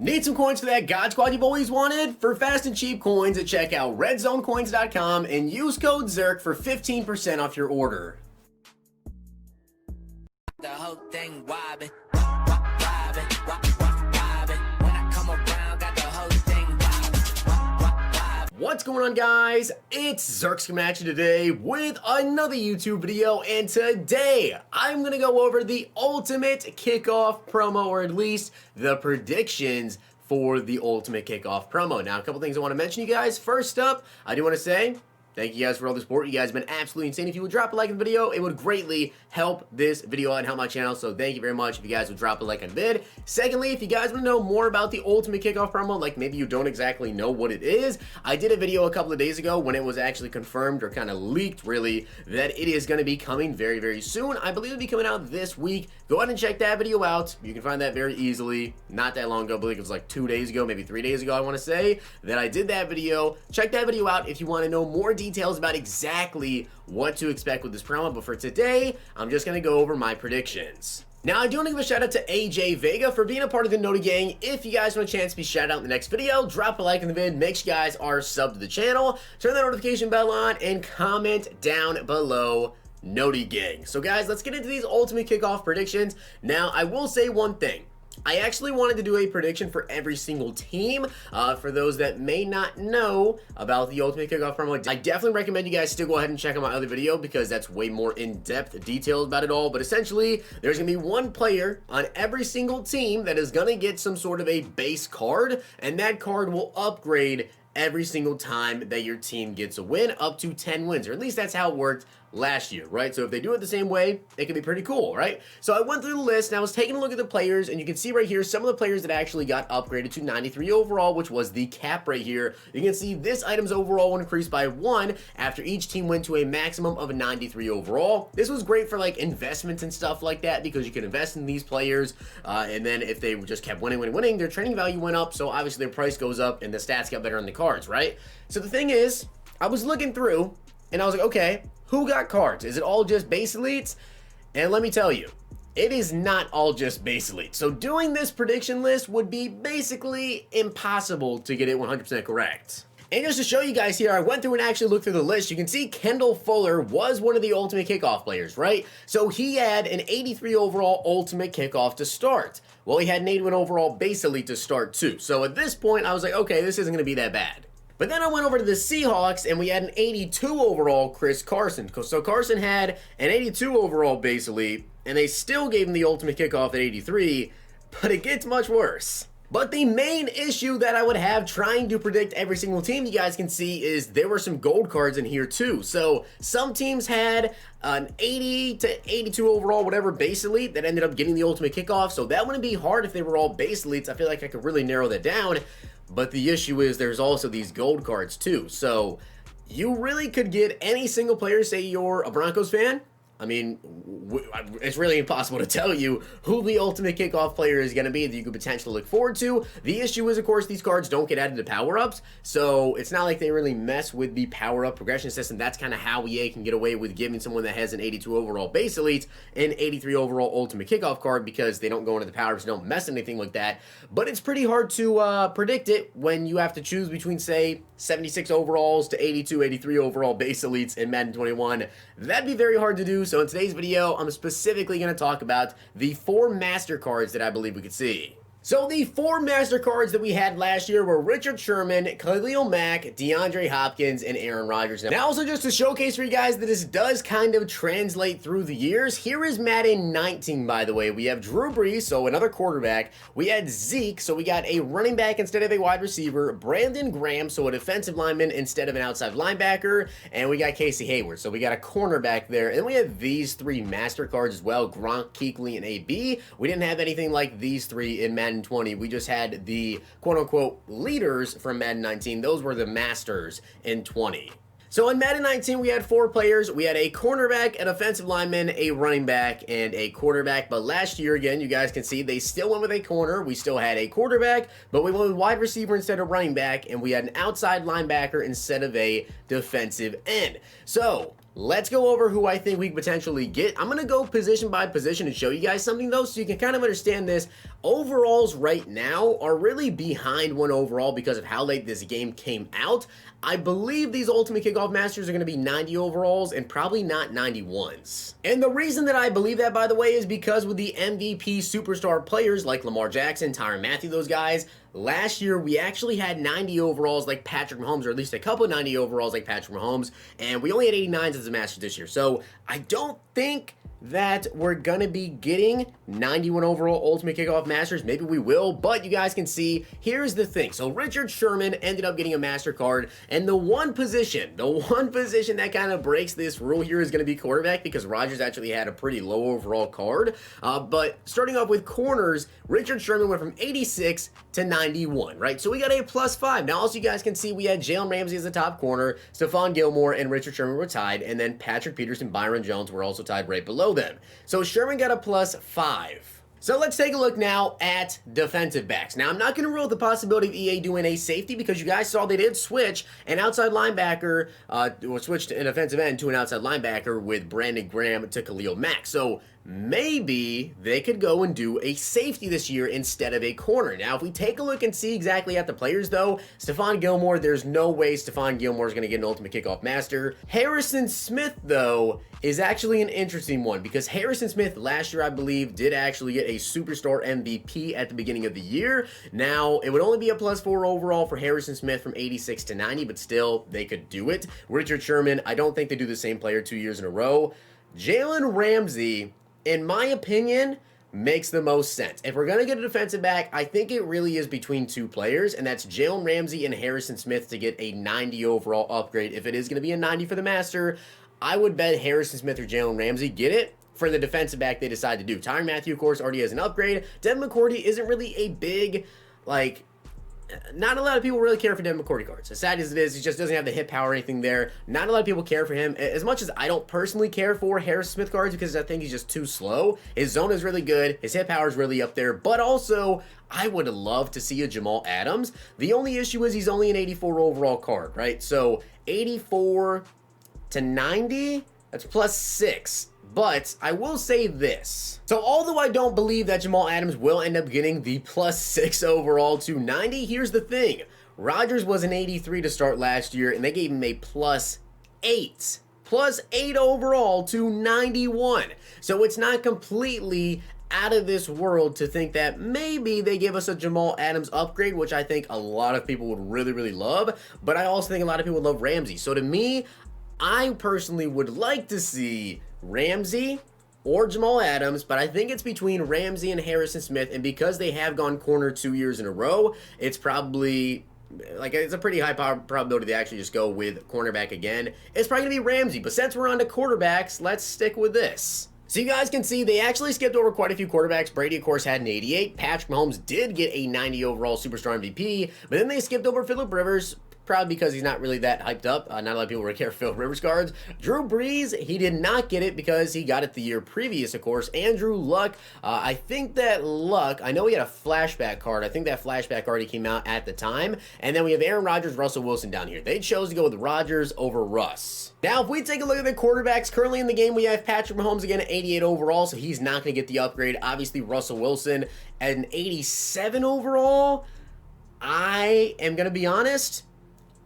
Need some coins for that God Squad you've always wanted? For fast and cheap coins, check out redzonecoins.com and use code ZERK for 15% off your order. The whole thing wobbin', wobbin', wobbin'. When I come around, got the whole thing wobbin'. What's going on, guys? It's Zirksee coming at you today with another YouTube video, and today I'm gonna go over the ultimate kickoff promo, or at least the predictions for the ultimate kickoff promo. Now, a couple things I want to mention, you guys. First up, I do want to say thank you guys for all the support. You guys have been absolutely insane. If you would drop a like on the video, it would greatly help this video out and help my channel. So thank you very much if you guys would drop a like on the vid. Secondly, if you guys want to know more about the ultimate kickoff promo, like maybe you don't exactly know what it is, I did a video a couple of days ago when it was actually confirmed, or kind of leaked really, that it is going to be coming very, very soon. I believe it'll be coming out this week. Go ahead and check that video out. You can find that very easily. Not that long ago, I believe it was like 2 days ago, maybe 3 days ago, I want to say, that I did that video. Check that video out if you want to know more details about exactly what to expect with this promo. But for today, I'm just going to go over my predictions. Now, I do want to give a shout out to AJ Vega for being a part of the Noti Gang. If you guys want a chance to be shouted out in the next video, drop a like in the vid, make sure you guys are subbed to the channel, turn that notification bell on, and comment down below Noti Gang. So guys, let's get into these ultimate kickoff predictions. Now, I will say one thing. I actually wanted to do a prediction for every single team. For those that may not know about the ultimate kickoff promo, I definitely recommend you guys still go ahead and check out my other video, because that's way more in-depth details about it all. But essentially, there's gonna be one player on every single team that is gonna get some sort of a base card, and that card will upgrade every single time that your team gets a win, up to 10 wins, or at least that's how it worked last year, right? So if they do it the same way, it can be pretty cool, right? So I went through the list and I was taking a look at the players, and you can see right here some of the players that actually got upgraded to 93 overall, which was the cap right here. You can see this item's overall will increase by 1 after each team went to a maximum of a 93 overall. This was great for like investments and stuff like that, because you can invest in these players, and then if they just kept winning, their trading value went up, so obviously their price goes up and the stats got better on the cards, right? So the thing is, I was looking through and I was like, okay, who got cards? Is it all just base elites? And let me tell you, it is not all just base elites. So doing this prediction list would be basically impossible to get it 100% correct. And just to show you guys here, I went through and actually looked through the list. You can see Kendall Fuller was one of the ultimate kickoff players, right? So he had an 83 overall ultimate kickoff to start. Well, he had an 81 overall base elite to start too. So at this point, I was like, okay, this isn't gonna be that bad. But then I went over to the Seahawks and we had an 82 overall Chris Carson. So Carson had an 82 overall base elite, and they still gave him the ultimate kickoff at 83, but it gets much worse. But the main issue that I would have trying to predict every single team, you guys can see, is there were some gold cards in here too. So some teams had an 80 to 82 overall, whatever, base elite that ended up getting the ultimate kickoff. So that wouldn't be hard if they were all base elites. I feel like I could really narrow that down. But the issue is there's also these gold cards too. So you really could get any single player, say you're a Broncos fan. I mean, it's really impossible to tell you who the ultimate kickoff player is going to be that you could potentially look forward to. The issue is, of course, these cards don't get added to power-ups, so it's not like they really mess with the power-up progression system. That's kind of how EA can get away with giving someone that has an 82 overall base elite an 83 overall ultimate kickoff card, because they don't go into the power-ups, don't mess anything like that. But it's pretty hard to predict it when you have to choose between, say, 76 overalls to 82, 83 overall base elites in Madden 21. That'd be very hard to do. So in today's video, I'm specifically going to talk about the 4 master cards that I believe we could see. So the 4 master cards that we had last year were Richard Sherman, Khalil Mack, DeAndre Hopkins, and Aaron Rodgers. Now also, just to showcase for you guys that this does kind of translate through the years, here is Madden 19, by the way. We have Drew Brees, so another quarterback. We had Zeke, so we got a running back instead of a wide receiver. Brandon Graham, so a defensive lineman instead of an outside linebacker. And we got Casey Hayward, so we got a cornerback there. And then we have these 3 master cards as well, Gronk, Kuechly, and AB. We didn't have anything like these 3 in Madden 20. We just had the quote-unquote leaders from Madden 19. Those were the masters in 20. So in Madden 19, we had 4 players. We had a cornerback, an offensive lineman, a running back, and a quarterback. But last year, again, you guys can see they still went with a corner. We still had a quarterback, but we went with wide receiver instead of running back, and we had an outside linebacker instead of a defensive end. So let's go over who I think we could potentially get. I'm going to go position by position and show you guys something, though, so you can kind of understand this. overalls right now are really behind one overall because of how late this game came out. I believe these Ultimate Kickoff Masters are going to be 90 overalls and probably not 91s. And the reason that I believe that, by the way, is because with the MVP superstar players like Lamar Jackson, Tyrann Mathieu, those guys, last year we actually had 90 overalls like Patrick Mahomes, or at least a couple of 90 overalls like Patrick Mahomes, and we only had 89s as the Masters this year. So I don't think that we're gonna be getting 91 overall Ultimate Kickoff Masters. Maybe we will, but you guys can see, here's the thing. So Richard Sherman ended up getting a Master card, and the one position that kind of breaks this rule here is gonna be quarterback, because Rodgers actually had a pretty low overall card. But starting off with corners, Richard Sherman went from 86 to 91, right? So we got a +5. Now also you guys can see we had Jalen Ramsey as the top corner, Stephon Gilmore and Richard Sherman were tied, and then Patrick Peterson, Byron Jones were also tied right below them. So Sherman got a +5. So let's take a look now at defensive backs. Now, I'm not going to rule out the possibility of EA doing a safety, because you guys saw they did switch an outside linebacker, switched an offensive end to an outside linebacker with Brandon Graham to Khalil Mack. So maybe they could go and do a safety this year instead of a corner. Now, if we take a look and see exactly at the players, though, Stephon Gilmore, there's no way Stephon Gilmore is going to get an Ultimate Kickoff Master. Harrison Smith, though, is actually an interesting one, because Harrison Smith last year, I believe, did actually get a Superstar MVP at the beginning of the year. Now, it would only be a +4 overall for Harrison Smith from 86 to 90, but still, they could do it. Richard Sherman, I don't think they do the same player 2 years in a row. Jalen Ramsey, in my opinion, makes the most sense. If we're going to get a defensive back, I think it really is between two players, and that's Jalen Ramsey and Harrison Smith to get a 90 overall upgrade. If it is going to be a 90 for the Master, I would bet Harrison Smith or Jalen Ramsey get it for the defensive back they decide to do. Tyrann Mathieu, of course, already has an upgrade. Devin McCourty isn't really a big, not a lot of people really care for Devin McCourty cards. As sad as it is, he just doesn't have the hit power or anything there. Not a lot of people care for him. As much as I don't personally care for Harrison Smith cards, because I think he's just too slow. His zone is really good. His hit power is really up there. But also, I would love to see a Jamal Adams. The only issue is he's only an 84 overall card, right? So 84 to 90, that's +6. But I will say this. So although I don't believe that Jamal Adams will end up getting the +6 overall to 90, here's the thing. Rodgers was an 83 to start last year, and they gave him a +8. +8 overall to 91. So it's not completely out of this world to think that maybe they give us a Jamal Adams upgrade, which I think a lot of people would really, really love. But I also think a lot of people would love Ramsey. So to me, I personally would like to see Ramsey or Jamal Adams, but I think it's between Ramsey and Harrison Smith, and because they have gone corner 2 years in a row, it's probably, it's a pretty high probability they actually just go with cornerback again. It's probably going to be Ramsey, but since we're on to quarterbacks, let's stick with this. So you guys can see they actually skipped over quite a few quarterbacks. Brady, of course, had an 88. Patrick Mahomes did get a 90 overall Superstar MVP, but then they skipped over Phillip Rivers, probably because he's not really that hyped up. Not a lot of people really care for Phillip Rivers cards. Drew Brees, he did not get it because he got it the year previous, of course. Andrew Luck, I think that Luck, I know he had a flashback card. I think that flashback already came out at the time. And then we have Aaron Rodgers, Russell Wilson down here. They chose to go with Rodgers over Russ. Now, if we take a look at the quarterbacks currently in the game, we have Patrick Mahomes again at 88 overall, so he's not going to get the upgrade. Obviously, Russell Wilson at an 87 overall. I am going to be honest,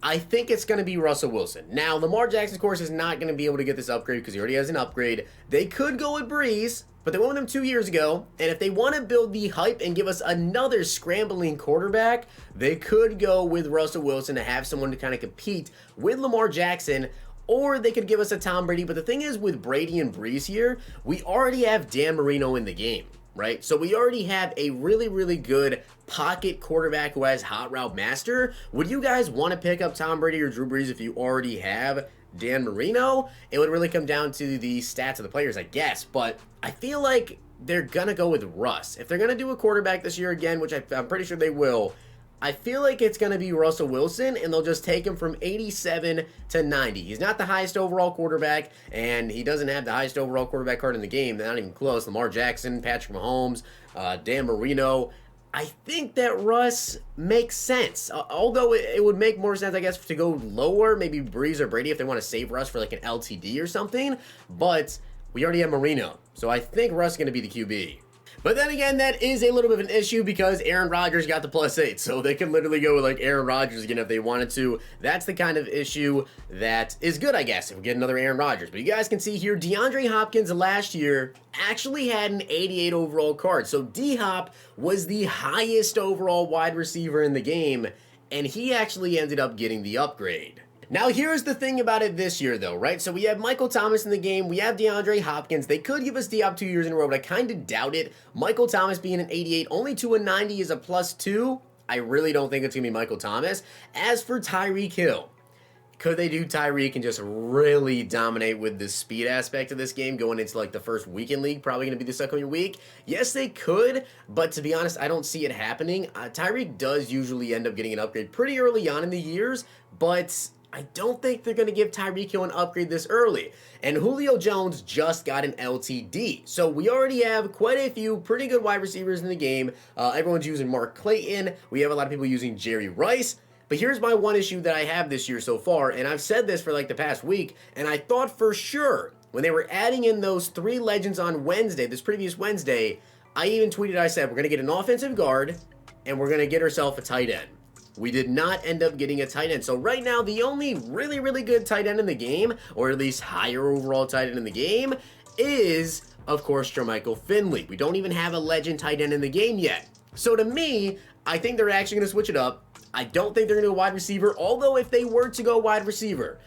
I think it's going to be Russell Wilson. Now, Lamar Jackson, of course, is not going to be able to get this upgrade because he already has an upgrade. They could go with Brees, but they went with him 2 years ago. And if they want to build the hype and give us another scrambling quarterback, they could go with Russell Wilson to have someone to kind of compete with Lamar Jackson. Or they could give us a Tom Brady. But the thing is, with Brady and Brees here, we already have Dan Marino in the game, right? So we already have a really, really good pocket quarterback who has hot route master. Would you guys want to pick up Tom Brady or Drew Brees if you already have Dan Marino? It would really come down to the stats of the players, I guess. But I feel like they're going to go with Russ. If they're going to do a quarterback this year again, which I'm pretty sure they will, I feel like it's going to be Russell Wilson, and they'll just take him from 87 to 90. He's not the highest overall quarterback, and he doesn't have the highest overall quarterback card in the game. They're not even close. Lamar Jackson, Patrick Mahomes, Dan Marino. I think that Russ makes sense. Although it would make more sense, I guess, to go lower, maybe Brees or Brady if they want to save Russ for like an LTD or something. But we already have Marino, so I think Russ is going to be the QB. But then again, that is a little bit of an issue because Aaron Rodgers got the +8, so they can literally go with like Aaron Rodgers again if they wanted to. That's the kind of issue that is good, I guess, if we get another Aaron Rodgers. But you guys can see here, DeAndre Hopkins last year actually had an 88 overall card. So D-Hop was the highest overall wide receiver in the game, and he actually ended up getting the upgrade. Now, here's the thing about it this year, though, right? So we have Michael Thomas in the game. We have DeAndre Hopkins. They could give us D-Hop 2 years in a row, but I kind of doubt it. Michael Thomas being an 88 only to a 90 is a +2. I really don't think it's going to be Michael Thomas. As for Tyreek Hill, could they do Tyreek and just really dominate with the speed aspect of this game going into like the first week in league? Probably going to be the second week. Yes, they could, but to be honest, I don't see it happening. Tyreek does usually end up getting an upgrade pretty early on in the years, but I don't think they're going to give Tyreek Hill an upgrade this early. And Julio Jones just got an LTD. So we already have quite a few pretty good wide receivers in the game. Everyone's using Mark Clayton. We have a lot of people using Jerry Rice. But here's my one issue that I have this year so far, and I've said this for like the past week, and I thought for sure when they were adding in those 3 legends on Wednesday, this previous Wednesday, I even tweeted, I said, we're going to get an offensive guard, and we're going to get ourselves a tight end. We did not end up getting a tight end. So right now, the only really, really good tight end in the game, or at least higher overall tight end in the game, is, of course, Jermichael Finley. We don't even have a legend tight end in the game yet. So to me, I think they're actually going to switch it up. I don't think they're going to go wide receiver, although if they were to go wide receiver,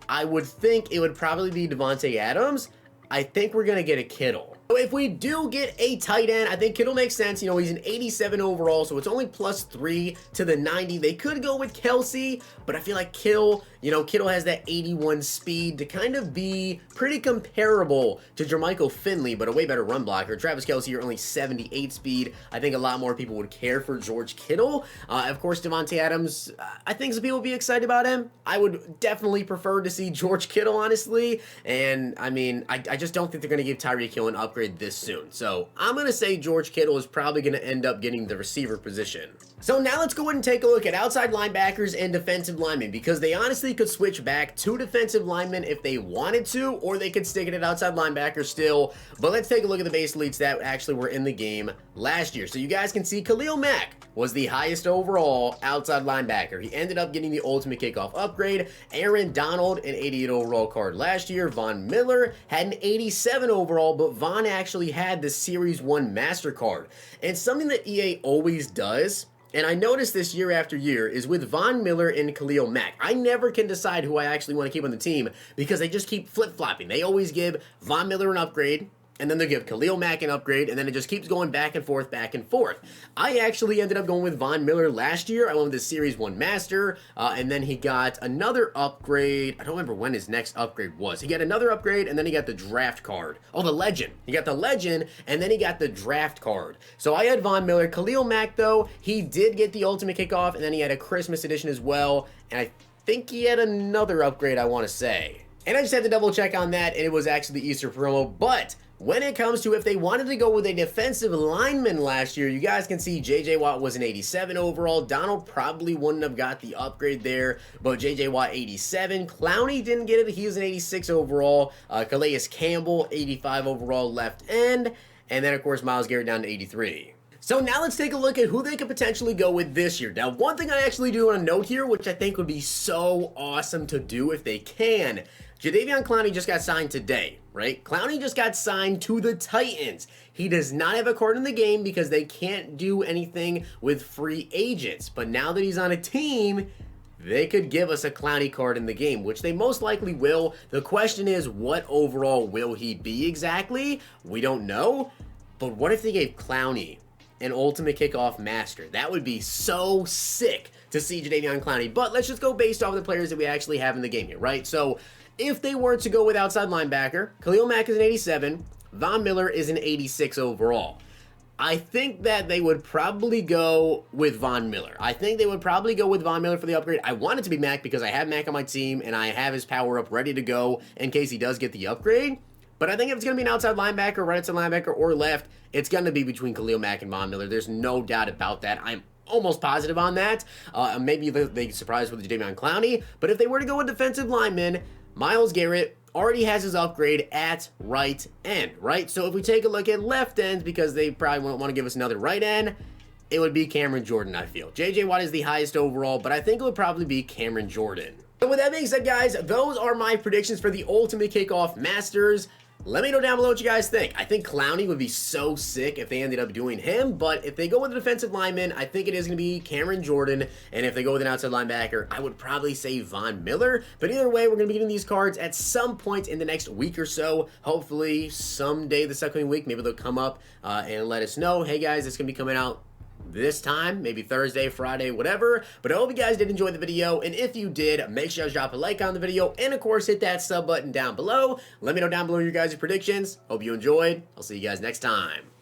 I would think it would probably be Devontae Adams. I think we're going to get a Kittle. So if we do get a tight end, I think Kittle makes sense. You know, he's an 87 overall, so it's only +3 to the 90. They could go with Kelsey, but I feel like Kittle has that 81 speed to kind of be pretty comparable to Jermichael Finley, but a way better run blocker. Travis Kelce, you're only 78 speed. I think a lot more people would care for George Kittle. Of course, Devontae Adams, I think some people would be excited about him. I would definitely prefer to see George Kittle, honestly. And, I mean, I just don't think they're going to give Tyreek Hill an upgrade this soon. So I'm going to say George Kittle is probably going to end up getting the receiver position. So now let's go ahead and take a look at outside linebackers and defensive linemen, because they honestly could switch back to defensive linemen if they wanted to, or they could stick it at outside linebacker still. But let's take a look at the base elites that actually were in the game last year. So you guys can see Khalil Mack was the highest overall outside linebacker. He ended up getting the ultimate kickoff upgrade. Aaron Donald, an 88 overall card last year. Von Miller had an 87 overall, but Von actually had the Series 1 Master card. And something that EA always does, and I noticed this year after year, is with Von Miller and Khalil Mack. I never can decide who I actually want to keep on the team because they just keep flip-flopping. They always give Von Miller an upgrade, and then they give Khalil Mack an upgrade, and then it just keeps going back and forth, back and forth. I actually ended up going with Von Miller last year. I went with the Series 1 Master, and then he got another upgrade. I don't remember when his next upgrade was. He got another upgrade, and then he got the draft card. Oh, the Legend. He got the Legend, and then he got the draft card. So I had Von Miller. Khalil Mack, though, he did get the Ultimate Kickoff, and then he had a Christmas edition as well, and I think he had another upgrade, I want to say. And I just had to double check on that, and it was actually the Easter promo, but when it comes to if they wanted to go with a defensive lineman last year, you guys can see J.J. Watt was an 87 overall. Donald probably wouldn't have got the upgrade there, but J.J. Watt 87. Clowney didn't get it. He was an 86 overall. Calais Campbell, 85 overall left end. And then, of course, Myles Garrett down to 83. So now let's take a look at who they could potentially go with this year. Now, one thing I actually do want to note here, which I think would be so awesome to do if they can, Jadeveon Clowney just got signed today, right? Clowney just got signed to the Titans. He does not have a card in the game because they can't do anything with free agents. But now that he's on a team, they could give us a Clowney card in the game, which they most likely will. The question is, what overall will he be exactly? We don't know. But what if they gave Clowney an Ultimate Kickoff Master? That would be so sick to see Jadeveon Clowney. But let's just go based off the players that we actually have in the game here, right? So if they were to go with outside linebacker, Khalil Mack is an 87, Von Miller is an 86 overall. I think that they would probably go with Von Miller. I think they would probably go with Von Miller for the upgrade. I want it to be Mack because I have Mack on my team and I have his power up ready to go in case he does get the upgrade. But I think if it's going to be an outside linebacker, right outside linebacker, or left, it's going to be between Khalil Mack and Von Miller. There's no doubt about that. I'm almost positive on that. Maybe they surprise with Jadeveon Clowney. But if they were to go with defensive linemen, Myles Garrett, already has his upgrade at right end, right? So if we take a look at left ends, because they probably won't want to give us another right end, it would be Cameron Jordan, I feel. J.J. Watt is the highest overall, but I think it would probably be Cameron Jordan. So with that being said, guys, those are my predictions for the Ultimate Kickoff Masters. Let me know down below what you guys think. I think Clowney would be so sick if they ended up doing him, but if they go with a defensive lineman, I think it is going to be Cameron Jordan, and if they go with an outside linebacker, I would probably say Von Miller. But either way, we're going to be getting these cards at some point in the next week or so. Hopefully, someday this upcoming week, maybe they'll come up and let us know, hey guys, it's going to be coming out this time, maybe Thursday, Friday, whatever. But I hope you guys did enjoy the video, and if you did, make sure to drop a like on the video, and of course hit that sub button down below. Let me know down below your guys' predictions. Hope you enjoyed. I'll see you guys next time.